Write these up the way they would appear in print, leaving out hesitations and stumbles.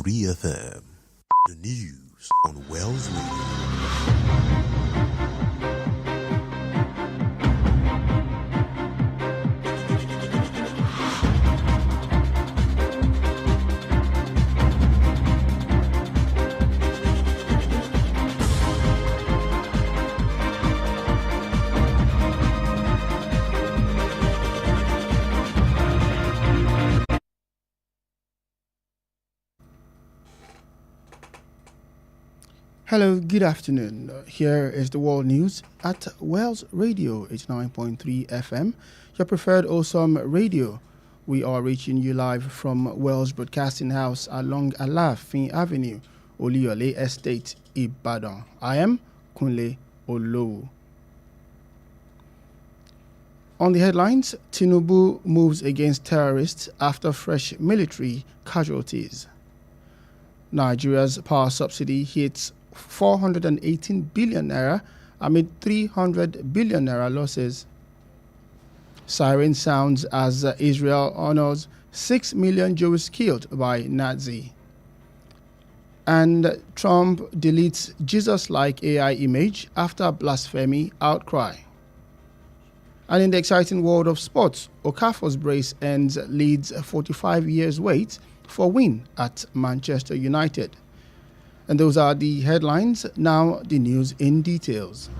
FM. The news on Wells Radio. Hello, good afternoon. Here is the world news at Wells Radio 89.3 FM, your preferred awesome radio. We are reaching you live from Wells Broadcasting House along Alafin Avenue, Oluyole Estate, Ibadan. I am Kunle Olowu. On the headlines, Tinubu moves against terrorists after fresh military casualties. Nigeria's power subsidy hits 418 billion naira amid 300 billion naira losses. Siren sounds as Israel honors 6 million Jews killed by Nazi. And Trump deletes Jesus-like AI image after blasphemy outcry. And in the exciting world of sports, Okafor's brace ends Leeds' 45 years wait for win at Manchester United. And those are the headlines. Now the news in details.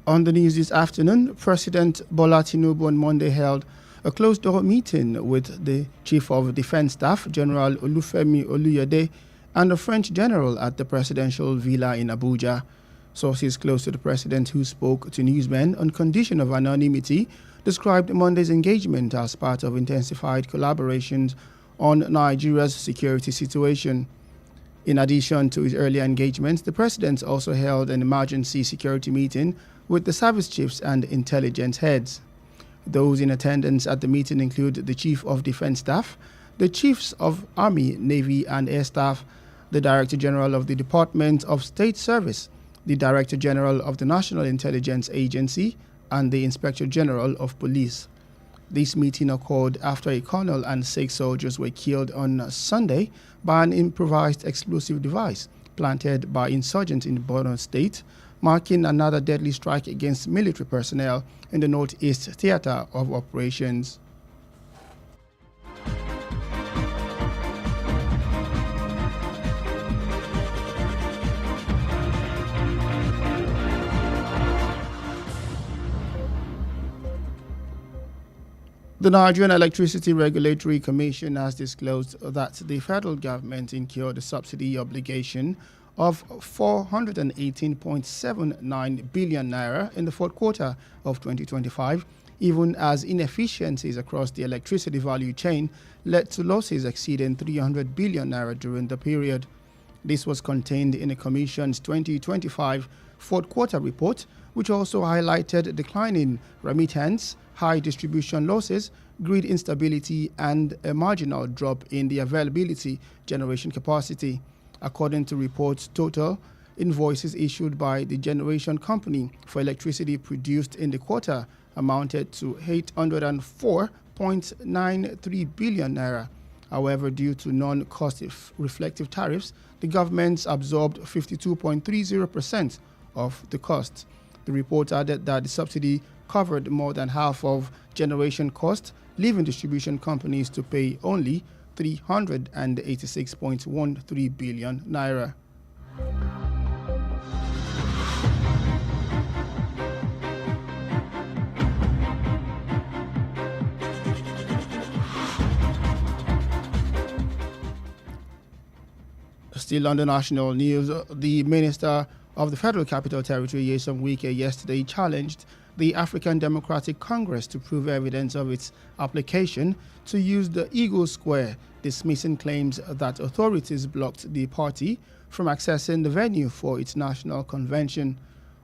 On the news this afternoon, President Bola Tinubu on Monday held a closed-door meeting with the Chief of Defense Staff, General Olufemi Oluyede, and the French general at the presidential villa in Abuja. Sources close to the president who spoke to newsmen on condition of anonymity described Monday's engagement as part of intensified collaborations on Nigeria's security situation. In addition to his earlier engagements, the president also held an emergency security meeting with the service chiefs and intelligence heads. Those in attendance at the meeting include the Chief of Defense Staff, the Chiefs of Army, Navy and Air Staff, the Director General of the Department of State Service, the Director General of the National Intelligence Agency, and the Inspector General of Police. This meeting occurred after a colonel and 6 soldiers were killed on Sunday by an improvised explosive device planted by insurgents in Borno State, marking another deadly strike against military personnel in the Northeast Theater of Operations. The Nigerian Electricity Regulatory Commission has disclosed that the federal government incurred a subsidy obligation of 418.79 billion naira in the fourth quarter of 2025, even as inefficiencies across the electricity value chain led to losses exceeding 300 billion naira during the period. This was contained in the Commission's 2025 fourth quarter report, which also highlighted declining remittance, high distribution losses, grid instability, and a marginal drop in the availability generation capacity. According to reports, total invoices issued by the generation company for electricity produced in the quarter amounted to 804.93 billion naira. However, due to non-cost reflective tariffs, the government absorbed 52.30% of the cost. The report added that the subsidy covered more than half of generation cost, leaving distribution companies to pay only 386.13 billion naira. Still on the national news, the Minister of the Federal Capital Territory, Nyesom Wike, yesterday challenged the African Democratic Congress to prove evidence of its application to use the Eagle Square, dismissing claims that authorities blocked the party from accessing the venue for its national convention.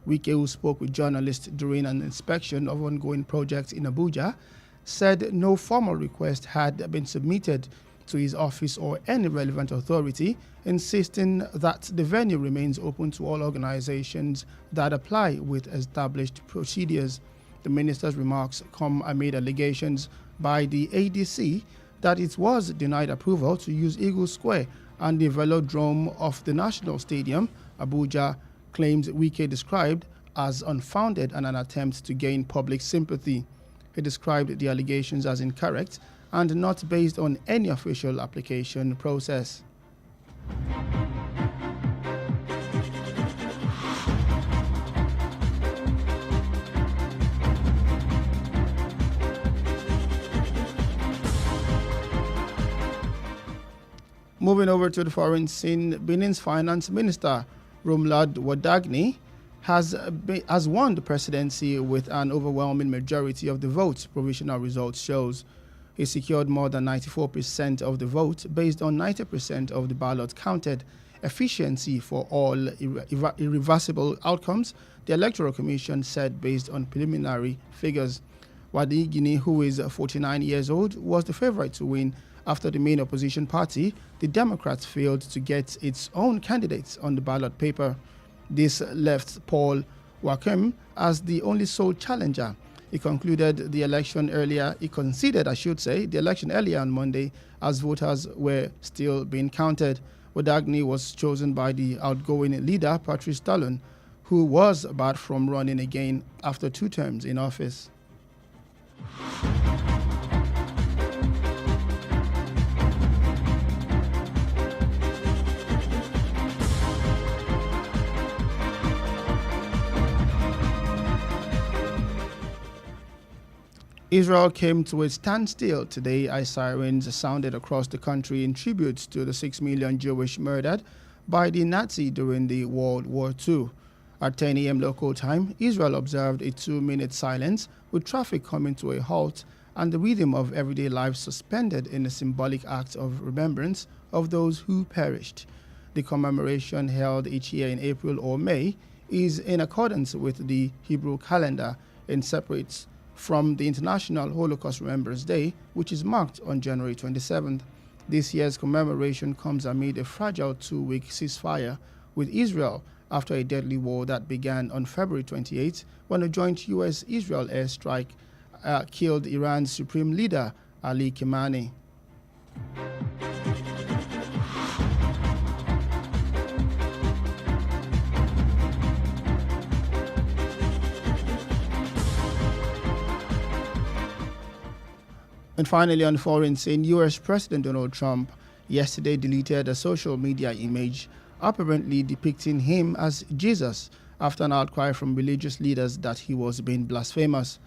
Wike, who spoke with journalists during an inspection of ongoing projects in Abuja, said no formal request had been submitted to his office or any relevant authority, insisting that the venue remains open to all organizations that apply with established procedures. The minister's remarks come amid allegations by the ADC that it was denied approval to use Eagle Square and the velodrome of the National Stadium. Abuja claims Wike described as unfounded and an attempt to gain public sympathy. He described the allegations as incorrect and not based on any official application process. Moving over to the foreign scene, Benin's finance minister, Romlad Wadagni, has won the presidency with an overwhelming majority of the votes, provisional results shows. He secured more than 94% of the vote based on 90% of the ballot counted. Efficiency for all irreversible outcomes, the Electoral Commission said based on preliminary figures. Wadagni, who is 49 years old, was the favorite to win after the main opposition party, the Democrats, failed to get its own candidates on the ballot paper. This left Paul Wakem as the only sole challenger. He conceded the election earlier on Monday as voters were still being counted. Wadagni was chosen by the outgoing leader, Patrice Talon, who was barred from running again after 2 terms in office. Israel came to a standstill today as sirens sounded across the country in tribute to the 6 million Jewish murdered by the Nazi during the World War II. At 10 a.m. local time, Israel observed a 2-minute silence with traffic coming to a halt and the rhythm of everyday life suspended in a symbolic act of remembrance of those who perished. The commemoration, held each year in April or May, is in accordance with the Hebrew calendar and separates from the International Holocaust Remembrance Day, which is marked on January 27th. This year's commemoration comes amid a fragile 2-week ceasefire with Israel after a deadly war that began on February 28 when a joint U.S.-Israel airstrike killed Iran's supreme leader, Ali Khamenei. And finally, on foreign scene, U.S. President Donald Trump yesterday deleted a social media image apparently depicting him as Jesus after an outcry from religious leaders that he was being blasphemous.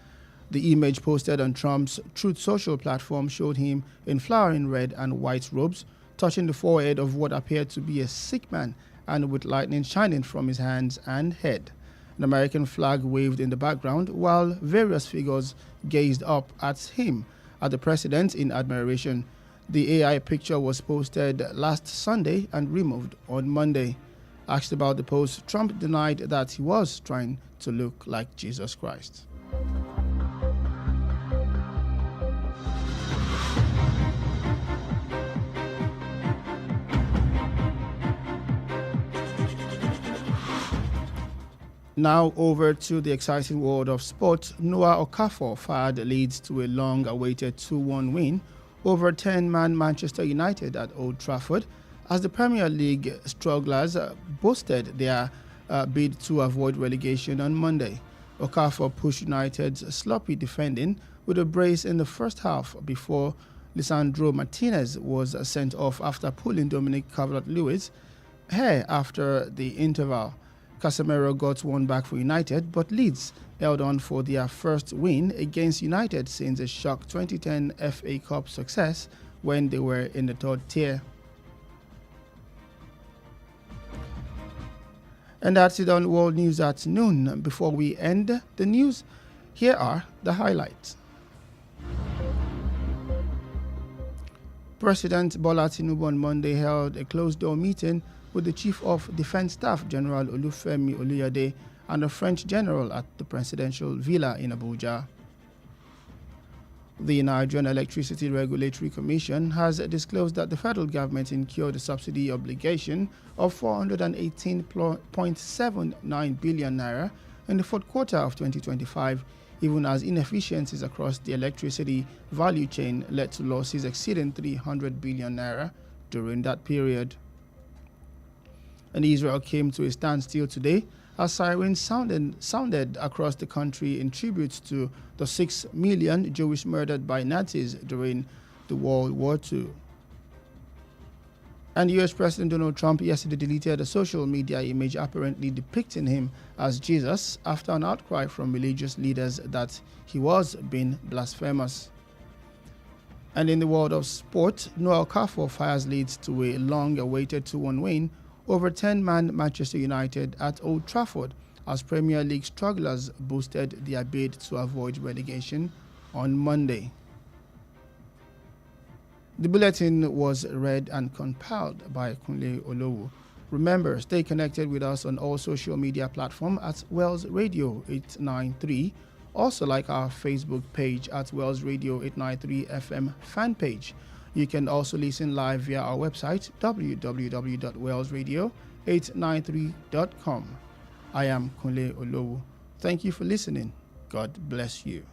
The image posted on Trump's Truth Social platform showed him in flowering red and white robes, touching the forehead of what appeared to be a sick man and with lightning shining from his hands and head. An American flag waved in the background while various figures gazed up at him, at the president, in admiration. The AI picture was posted last Sunday and removed on Monday. Asked about the post, Trump denied that he was trying to look like Jesus Christ. Now over to the exciting world of sport. Noah Okafor fired leads to a long-awaited 2-1 win over 10-man Manchester United at Old Trafford as the Premier League strugglers boosted their bid to avoid relegation on Monday. Okafor pushed United's sloppy defending with a brace in the first half before Lisandro Martinez was sent off after pulling Dominic Calvert-Lewin's hair after the interval. Casemiro got one back for United, but Leeds held on for their first win against United since a shock 2010 FA Cup success when they were in the 3rd tier. And that's it on World News at noon. Before we end the news, here are the highlights. President Bola Tinubu on Monday held a closed-door meeting with the Chief of Defense Staff, General Olufemi Oluyede, and the French general at the presidential villa in Abuja. The Nigerian Electricity Regulatory Commission has disclosed that the federal government incurred a subsidy obligation of 418.79 billion naira in the fourth quarter of 2025, even as inefficiencies across the electricity value chain led to losses exceeding 300 billion naira during that period. And Israel came to a standstill today as sirens sounded across the country in tribute to the 6 million Jewish murdered by Nazis during the World War II. And US President Donald Trump yesterday deleted a social media image apparently depicting him as Jesus after an outcry from religious leaders that he was being blasphemous. And in the world of sport, Noel Okafor fires leads to a long-awaited 2-1 win over 10-man Manchester United at Old Trafford as Premier League strugglers boosted their bid to avoid relegation on Monday. The bulletin was read and compiled by Olowu. Remember, stay connected with us on all social media platforms at Wells Radio 893. Also like our Facebook page at Wells Radio 893 FM fan page. You can also listen live via our website www.wellsradio893.com. I am Kunle Olowu. Thank you for listening. God bless you.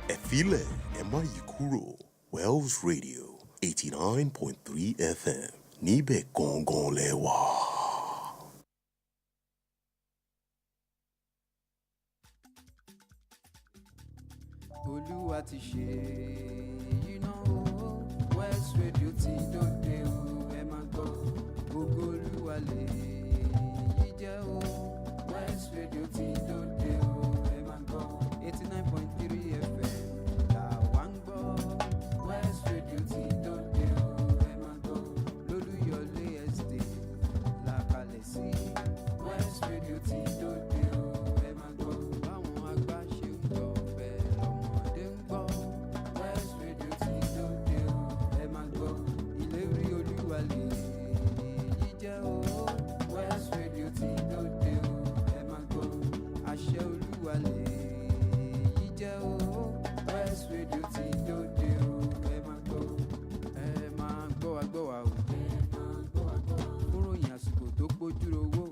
Efile Emma Yikuro, Wells Radio 89.3 FM. Nibe Gongon Lewa. Olúwa ti ṣe iná o, West Radio ti dòde o, ẹ máa gbọ́, gbogbo Olúwa lè yí jẹ́ o, West Radio ti dòde o, ẹ máa gbọ́, 89.3 FM làwa ń gbọ́, West Radio ti dòde o, ẹ máa gbọ́, lólúyọ̀lé estate làkàlẹ̀ sí, West Radio ti dòde o, ẹ máa gbọ́, báwọn àgbà ṣe ń gbọ́ bẹ́ẹ̀ lọ́mọdé ń gbọ́, West Radio ti dòde o, ẹ máa gbọ́, ìlérí Olúwa lè yí jẹ́ o, West Radio ti dòde o, ẹ máa gbọ́, àṣẹ Olúwa lè yí jẹ́ o, West Radio ti dòde o, ẹ máa gbọ́ wa gbọ́ wa o, fúnròyìn àsìkò tó pójú owó,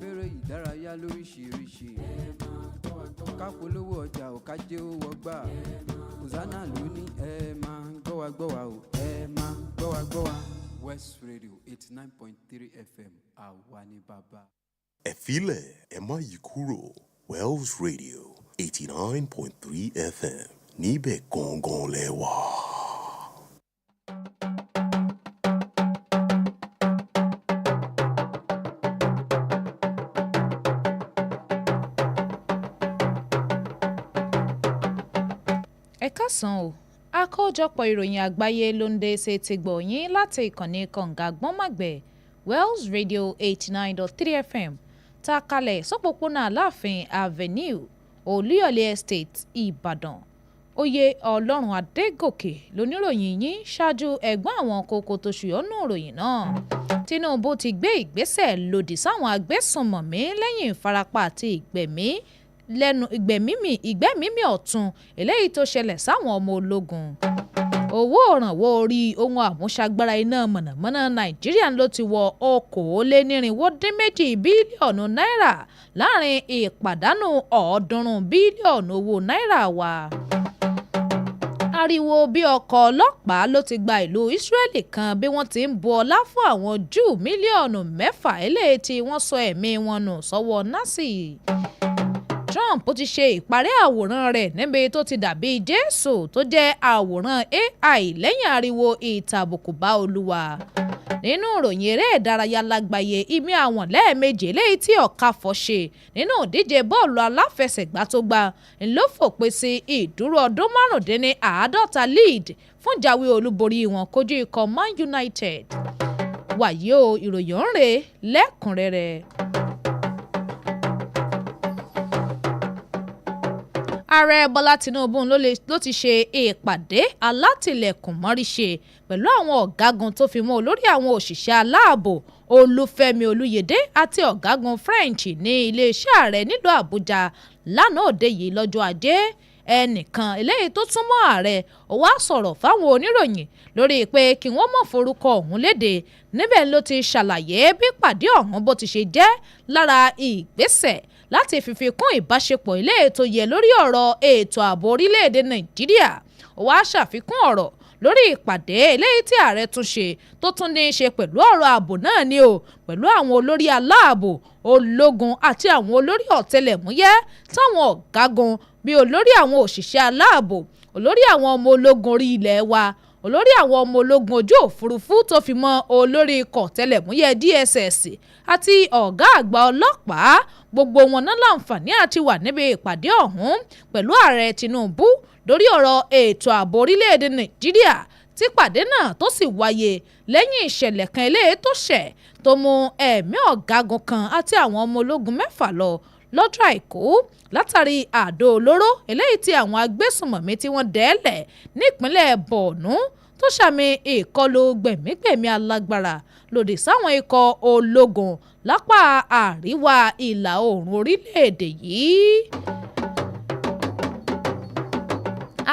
fèrè ìdárayá lóríṣiríṣi, kápolówó ọjà ò kájé ó wọgbà, Hosanna ló ní ẹ máa gbọ́ wa o, ẹ máa gbọ́ wa. West Radio 89.3 FM àwa ni bàbá. Efile Emma Yikuro, Wells Radio 89.3 FM. Nibe Gongon Lewa. Ẹ káàsán o, àkójọpọ̀ ìròyìn àgbáyé ló ń dé ṣe ti gbọ̀ yín láti ìkànnì kànga gbọ́nmàgbẹ̀ Wells Radio 89.3 FM tá a kalẹ̀ sọ́pọ̀pọ̀nà Aláàfin Avenue Olúyọ̀lé Estate Ìbàdàn. Oyè Ọlọ́run Adegoke lóníròyìn yín ṣáájú ẹ̀gbọ́n àwọn kókó tó ṣùyọ́nù ìròyìn náà. Tinubu ti gbé ìgbésẹ̀ lòdì sáwọn agbésùnmọ̀mí lẹ́yìn ìfarapa àti ìgbẹ́mímì ọ̀tun eléyìí tó ṣẹlẹ̀ sáwọn ọmọ ológun. Owó òrànwọ́ orí ohun àmúṣagbára iná mọ̀nàmọ́ná Nàìjíríà ló ti wọ 248 bílíọ̀nù náírà láàrin ìpàdánù 300 bílíọ̀nù owó náírà wa. Ariwo bí ọkọ̀ ọlọ́pàá ló ti gba ìlú Ísírẹ́lì kan bí wọ́n ti ń bu ọlá fún àwọn Júù mílíọ̀nù 6 eléyìí tí wọ́n sọ ẹ̀mí wọn nù sọ́wọ́ Násì. Trump ti ṣe ìparẹ́ àwòrán rẹ̀ níbi tó ti dàbí Jésù tó jẹ́ àwòrán AI lẹ́yìn ariwo ìtàbùkù bá Olúwa. nínú ìròyìn eré ìdárayá lágbàáyé ìmí àwọn lẹ́ẹ̀mejì léyìí tí Ọ̀káfọ̀ ṣe nínú ìdíje bọ́ọ̀lù aláfẹsẹ̀gbá tó gbá ló fòpin sí ìdúró ọdún 50 lead fún jáwé olúborí wọn kojú ikọ̀ Man United. Wàyí o, ìròyìn ń rè lẹ́kùnrẹ́rẹ́. Ààrẹ Bọ́lá Tinubu ló ti ṣe ìpàdé alátìlẹ̀kùn mọ́ríṣe pẹ̀lú àwọn ọ̀gágun tó fi mọ́ olórí àwọn òṣìṣẹ́ aláàbò Olúfẹ́mi Olúyẹdé àti ọ̀gágun French ní iléeṣẹ́ ààrẹ nílùú Àbújá lánàá òde yìí lọ́jọ́ Ajé. Ẹnìkan eléyìí tó súnmọ́ ààrẹ ó wá sọ̀rọ̀ fáwọn oníròyìn lórí pé kí wọ́n má forúkọ ọ̀hún léde níbẹ̀ ló ti ṣàlàyé bí pàdé ọ̀hún bó ti ṣe jẹ́ lára ìgbésẹ̀ láti fífi kún ìbáṣepọ̀ ilé ètò yẹ lórí ọ̀rọ̀ ètò ààbò orílẹ̀-èdè Nàìjíríà. Ó wá ṣàfikún ọ̀rọ̀ lórí ìpàdé eléyìí tí ààrẹ tún ṣe tó tún ní í ṣe pẹ̀lú ọ̀rọ̀ ààbò náà ni o pẹ̀lú àwọn olórí aláàbò ológun àti àwọn olórí ọ̀tẹlẹ̀múyẹ́ táwọn ọ̀gágun bíi olórí àwọn òṣìṣẹ́ aláàbò olórí àwọn ọmọ ológun orí ilẹ̀ wa olórí àwọn ọmọ ológun ojú òfurufú tó fi mọ́ olórí ikọ̀ ọ̀tẹlẹ̀múyẹ́ DSS àti ọ̀gá àgbà ọlọ́pàá gbogbo wọn náà láǹfààní àti wà níbi ìpàdé ọ̀hún pẹ̀lú ààrẹ Tinubu lórí ọ̀rọ̀ ètò ààbò orílẹ̀-èdè Nàìjíríà tí pàdé náà tó sì wáyé lẹ́yìn ìṣẹ̀lẹ̀ kan eléyìí tó ṣẹ̀ tó mú ẹ̀mí ọ̀gágun kan àti àwọn ọmọ ológun 6 lọ lọ́jọ́ Àìkú látàrí àdó olóró eléyìí tí àwọn agbésùnmọ̀mí tí wọ́n dẹ́ẹ̀lẹ̀ nípínlẹ̀ Borno tó ṣàmì ìkọlù gbẹ̀mígbẹ̀mí alágbára lòdì sáwọn ikọ̀ ológun lápá àríwá ìlà oòrùn orílẹ̀-èdè yìí.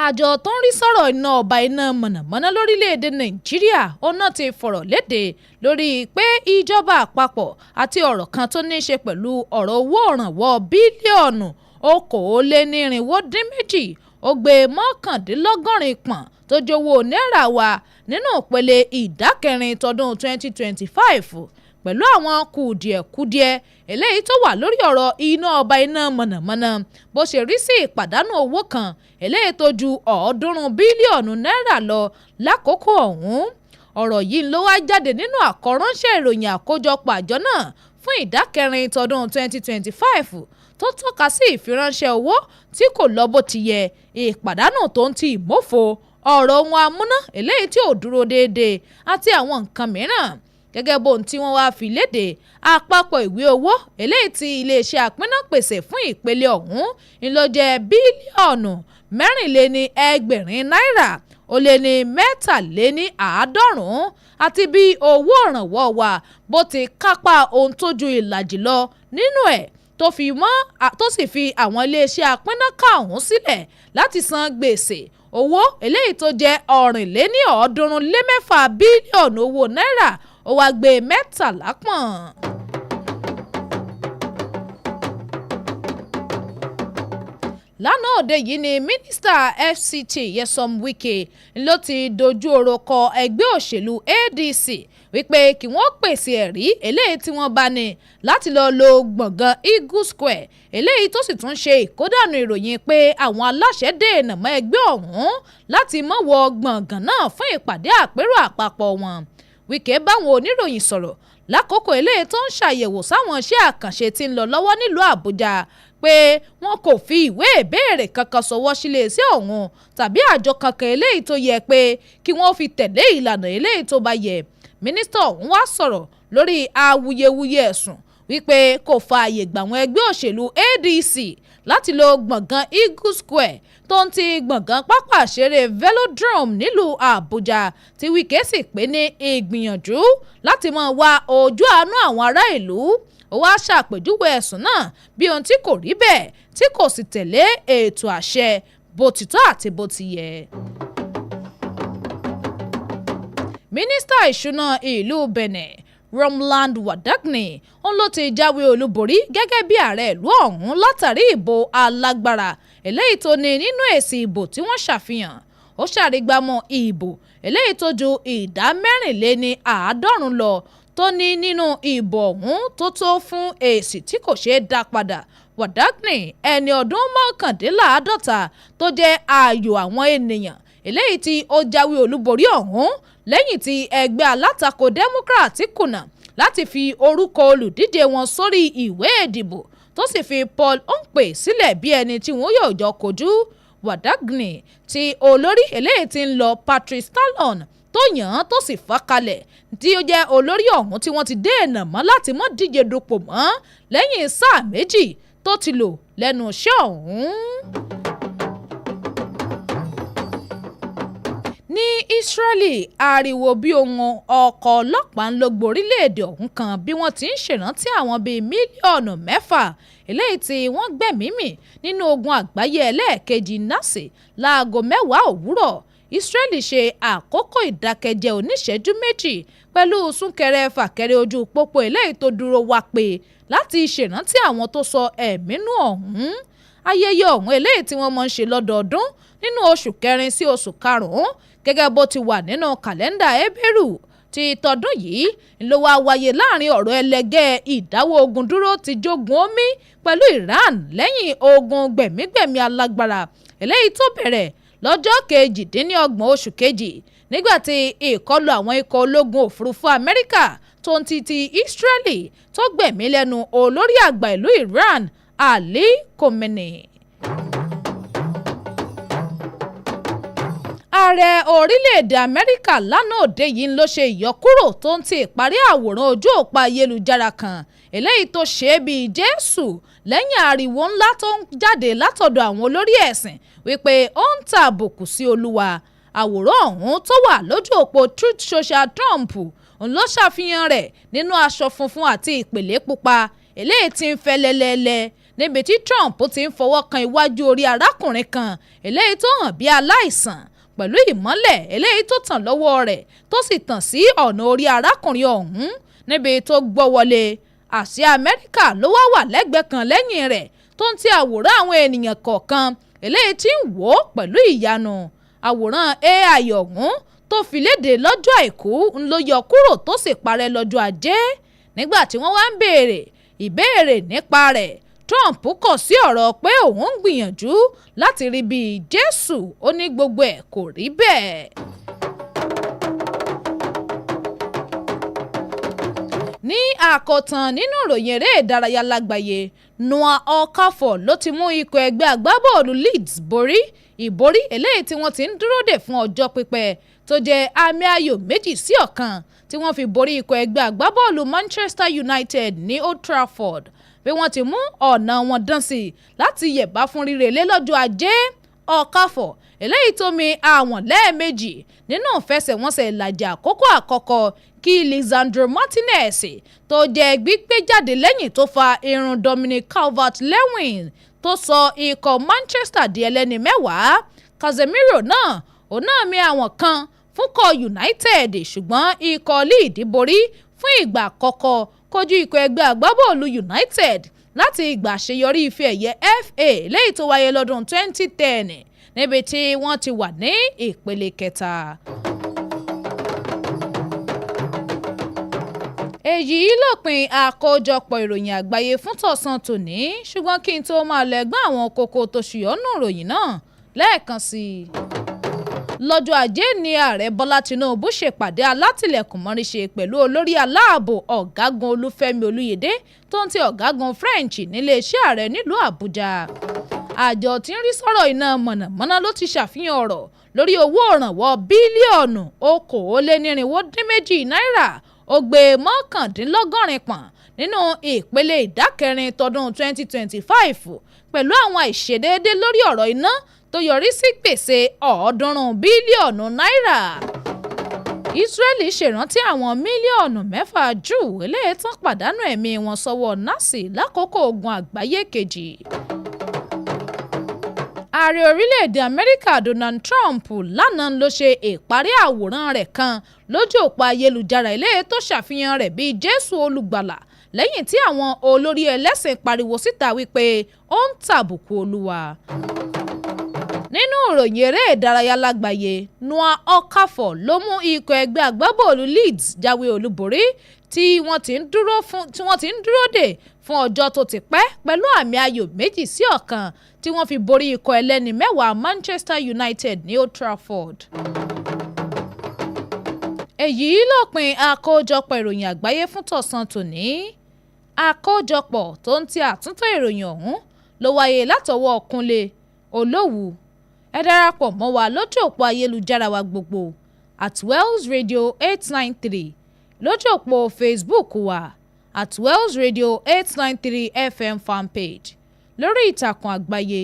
Àjọ tó ń rí sọ̀rọ̀ iná ọba iná mọ̀nàmọ́ná lórílẹ̀‐èdè Nàìjíríà ọ̀nà ti fọ̀rọ̀ léde lórí pé ìjọba àpapọ̀ àti ọ̀rọ̀ kan tó ní í ṣe pẹ̀lú ọ̀rọ̀ owó òrànwọ́ bílíọ̀nù 242 ó gbé 89 pọ̀n tó jówó náírà wá nínú ìpele ìdákẹrin tọdún 2025 pẹ̀lú àwọn kùdìẹ̀kudiẹ eléyìí tó wà lórí ọ̀rọ̀ iná ọba iná mọ̀nàmọ́ná bó ṣe rí sí ìpàdánù owó kan eléyìí tó ju 300 bílíọ̀nù náírà lọ lákòókò ọ̀hún. Ọ̀rọ̀ yìí ló wá jáde nínú àkọ́ránṣẹ́ ìròyìn àkójọpọ̀ àjọ náà fún ìdákẹrin tọdún 2025 tó tọ́ka sí ìfiránṣẹ́ owó tí kò lọ bó ti yẹ, ìpàdánù tó ń ti ìmófo, ọ̀rọ̀ ohun amúná eléyìí tí ò dúró déédéé àti àwọn nǹkan mìíràn. Gẹ́gẹ́ bóun tí wọ́n wá fi léde àpapọ̀ ìwé owó eléyìí tí iléeṣẹ́ àpínná pèsè fún ìpele ọ̀hún ló jẹ́ bílíọ̀nù 4 náírà ó lé ní 93 àti bí owó ìrànwọ́ wa bó ti kápá ohun tó ju ìlàjì lọ nínú ẹ̀ tó sì fi àwọn iléeṣẹ́ àpínná ká ọ̀hún sílẹ̀ láti san gbèsè owó eléyìí tó jẹ́ 306 bílíọ̀nù owó náírà ó wá gbé 13 pọ̀n. Lánàá òde yìí ni mínísítà FCT Nyesom Wike ló ti dojú ọ̀rọ̀ kọ ẹgbẹ́ òṣèlú ADC wípé kí wọ́n pèsè ẹ̀rí eléyìí tí wọ́n bá ní láti lọ lo gbọ̀ngàn Eagle Square eléyìí tó sì tún ṣe ìkódànù ìròyìn pé àwọn aláṣẹ dènà mọ́ ẹgbẹ́ ọ̀hún láti má wọ gbọ̀ngàn náà fún ìpàdé àpérò àpapọ̀ wọn. Wike báwọn oníròyìn sọ̀rọ̀ lákòókò eléyìí tó ń ṣàyẹ̀wò sáwọn iṣẹ́ àkànṣe tí ń lọ lọ́wọ́ nílùú Àbújá pé wọn kò fi ìwé ìbéèrè kankan sọwọ́ sílé iṣẹ́ ọ̀hún tàbí àjọ kankan eléyìí tó yẹ pé kí wọ́n fi tẹ̀lé ìlànà eléyìí tó bá yẹ. Mínísítà ọ̀hún wá sọ̀rọ̀ lórí awuyewuye ẹ̀sùn wípé kò fààyè gbà àwọn ẹgbẹ́ òṣèlú ADC láti lo gbọ̀ngàn Eagle Square tó ń ti gbọ̀ngàn pápá ìṣeré Velodrome nílùú Àbújá tí Wike sì pé ní ìgbìyànjú láti máa wá ojú àánú àwọn ará ìlú. Ó wá ṣàpèjúwe ẹ̀sùn náà bí ohun tí kò rí bẹ́ẹ̀ tí kò sì tẹ̀lé ètò àṣẹ bó ti tọ́ àti bó ti yẹ. Mínísítà ìṣúná ìlú Benin Romland Wadagni òun ló ti jáwé olúborí gẹ́gẹ́ bí ààrẹ ìlú ọ̀hún látàrí ìbò alágbára eléyìí tó ní nínú èsì ìbò tí wọ́n ṣàfihàn. Ó ṣàrígbámọ̀ ìbò eléyìí tó ju 94% lọ tó ní nínú ìbò ọ̀hún tó tó fún èsì tí kò ṣeé dá padà. Wadagni ẹni ọdún 49 tó jẹ́ ààyò àwọn ènìyàn eléyìí tí ó jáwé olúborí ọ̀hún lẹ́yìn tí ẹgbẹ́ alátakò Democrat kùnà láti fi orúkọ olùdíje wọn sórí ìwé ìdìbò tó sì fi Paul Onkpe sílẹ̀ bí ẹni tí wọ́n yóò jọ kojú. Wadagni tí olórí eléyìí tí ń lọ Patrice Talon tó yàn án tó sì fà kalẹ̀ tí ó jẹ́ olórí ọ̀hún tí wọ́n ti dènà mọ́ láti má díje dupò mọ́ lẹ́yìn sáà méjì tó ti lò lẹ́nu iṣẹ́ ọ̀hún. Ní Israeli, ariwo bí ohun ọkọ̀ ọlọ́pàá ń lọ gborílẹ̀-èdè ọ̀hún kan bí wọ́n ti ń ṣèrántí àwọn bíi mílíọ̀nù 6 eléyìí tí wọ́n gbẹ̀mí mì nínú ogun àgbáyé ẹlẹ́ẹ̀kejì Nazi láago 10 òwúrọ̀. Israeli ṣe àkókò ìdákẹ́jẹ́ oníṣẹ́jú 2 pẹ̀lú súnkẹrẹ fàkẹrẹ ojú pópó eléyìí tó dúró wá pé láti ṣèrántí àwọn tó sọ ẹ̀mí nù ọ̀hún. Ayẹyẹ ọ̀hún eléyìí tí wọ́n máa ń ṣe lọ́dọọdún nínú oṣù kẹrin sí oṣù karùn-ún gẹ́gẹ́ bó ti wà nínú kàlẹ́ndà Hébérù ti tọdún yìí ló wá wáyé láàrin ọ̀rọ̀ ẹlẹgẹ́ ìdáwọ́ ogun dúró ti jogun omi pẹ̀lú Iran lẹ́yìn ogun gbẹ̀mígbẹ̀mí alágbára eléyìí tó bẹ̀rẹ̀ lọ́jọ́ 28 oṣù kejì nígbà tí ìkọlù àwọn ikọ̀ ológun òfurufú Amẹ́ríkà tó ń ti Israeli tó gbẹ̀mí lẹ́nu olórí àgbà ìlú Iran Ali Khamenei. Ààrẹ orílẹ̀-èdè Amẹ́ríkà lánàá òde yìí ló ṣe ìyọkúrò tó ń ti ìparí àwòrán ojú òpó ayélujára kan eléyìí tó ṣe é bíi Jésù lẹ́yìn ariwo ńlá tó ń jáde látọ̀dọ̀ àwọn olórí ẹ̀sìn wípé ó ń ta àbùkù sí Olúwa. Àwòrán ọ̀hún tó wà lójú òpó Truth Social Trump ló ṣàfihàn rẹ̀ nínú aṣọ funfun àti ìpèlé pupa eléyìí tí ń fẹ́ lẹ́lẹ́lẹ́ níbi tí Trump ti ń fọwọ́ kan iwájú orí arákùnrin kan eléyìí tó hàn bí aláìsàn pẹ̀lú ìmọ́lẹ̀ eléyìí tó tàn lọ́wọ́ rẹ̀ tó sì tàn sí ọ̀nà orí arákùnrin ọ̀hún níbi tó gbọ́ wọlé. Àsíá Amẹ́ríkà ló wà lẹ́gbẹ̀ẹ́ kan lẹ́yìn rẹ̀ tó ń ti àwòrán àwọn ènìyàn kọ̀ọ̀kan eléyìí tí ń wò ó pẹ̀lú ìyanu. Àwòrán AI ọ̀hún tó fi léde lọ́jọ́ Àìkú ń ló yọ kúrò tó sì parẹ́ lọ́jọ́ Ajé. Nígbà tí wọ́n wá ń béèrè ìbéèrè nípa rẹ̀, Trump kọ̀ sí ọ̀rọ̀ pé òun ń gbìyànjú láti rí bíi Jésù, ó ní gbogbo ẹ̀ kò rí bẹ́ẹ̀. Ní àkọ́tàn nínú ìròyìn eré ìdárayá lágbàáyé, Noah Okafor ló ti mú ikọ̀ ẹgbẹ́ agbábọ́ọ̀lù Leeds borí ìborí eléyìí tí wọ́n ti ń dúró dè fún ọjọ́ pípẹ́ tó jẹ́ àmì ayò 2-1 tí wọ́n fi borí ikọ̀ ẹgbẹ́ agbábọ́ọ̀lù Manchester United ní Old Trafford bí wọ́n ti mú ọ̀nà wọn dán sí láti yẹ̀bá fún rírelé lọ́jọ́ Ajé. Okafor eléyìí tó mi àwọn lẹ́ẹ̀mejì nínú ìfẹsẹ̀wọnsẹ̀ ìlàjì àkókò àkọ́kọ́ kí Lisandro Martinez tó jẹ́ gbígbé jáde lẹ́yìn tó fa irun Dominic Calvert-Lewin tó sọ ikọ̀ Manchester di ẹlẹ́ni 10. Casemiro náà òun náà mi àwọn kan fúnkọ̀ United ṣùgbọ́n ikọ̀ Leeds borí fún ìgbà àkọ́kọ́ kojú ikọ̀ ẹgbẹ́ agbábọ́ọ̀lù United láti ìgbà àṣeyọrí ife ẹ̀yẹ FA lẹ́yìn tó wáyé lọ́dún 2010 níbi tí wọ́n ti wà ní ìpele kẹta. Èyí lópin àkójọpọ̀ ìròyìn àgbáyé fún tọ̀sán tòní, ṣùgbọ́n kí n tó máa lẹ́gbọ́n àwọn kókó tó ṣùyọ́nù ìròyìn náà lẹ́ẹ̀kan sí i. Lọ́jọ́ Ajé ni ààrẹ Bọ́lá Tinubu ṣèpàdé alátìlẹ̀kùnmọ́ríṣe pẹ̀lú olórí aláàbò ọ̀gágun Olúfẹ́mi Olúyẹdé tó ń ti ọ̀gágun French níléeṣẹ́ ààrẹ nílùú Àbújá. Àjọ tí ń rí sọ́rọ̀ iná mọ̀nàmọ́ná ló ti ṣàfihàn ọ̀rọ̀ lórí owó ìrànwọ́ bílíọ̀nù 1,402 náírà ó gbé 89 pọ̀n nínú ìpele ìdákẹrin tọdún 2025 pẹ̀lú àwọn àìṣedéédé lórí ọ̀rọ̀ iná tó yọrí sí gbèsè 300 bílíọ̀nù náírà. Israeli ṣèrántí àwọn mílíọ̀nù 6 Júù eléyìí tán pàdánù ẹ̀mí wọn sọ́wọ́ Nazi lákòókò ogun àgbáyé kejì. Ààrẹ orílẹ̀-èdè Amẹ́ríkà Donald Trump lánàá ló ṣe ìparí àwòrán rẹ̀ kan lójú òpó ayélujára eléyìí tó ṣàfihàn rẹ̀ bíi Jésù olùgbàlà lẹ́yìn tí àwọn olórí ẹlẹ́sìn pariwo síta wípé ó ń tàbùkù Olúwa. nínú ìròyìn eré ìdárayá lágbàáyé Noah Okafor ló mú ikọ̀ ẹgbẹ́ agbábọ́ọ̀lù Leeds jáwé olúborí tí wọ́n ti ń dúró dè fún ọjọ́ tó ti pẹ́ pẹ̀lú àmì ayò 2-1 tí wọ́n fi borí ikọ̀ ẹlẹ́ni mẹ́wàá Manchester United ní Old Trafford. èyí lópin àkójọpọ̀ ìròyìn àgbáyé fún tọ̀sán tòní. àkójọpọ̀ tó ń ti àtúntò ìròyìn ọ̀hún ló wáyé látọwọ́ Kúnlé Olowu. ẹ darapọ̀ mọ́ wa lójú òpó ayélujára wa gbogbo @Wells Radio 893 lójú òpó Facebook wa @WellsRadio893 FM fanpage lórí ìtàkùn àgbáyé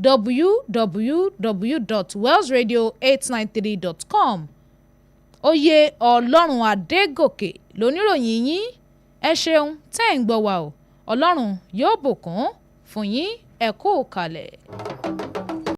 www.wellsradio893.com. oyè Ọlọ́run Adégòkè lóníròyìn yín. ẹ ṣeun tẹ́ ń gbọ́ wa o. Ọlọ́run yóò bùkún fún yín. ẹ kú kalẹ̀.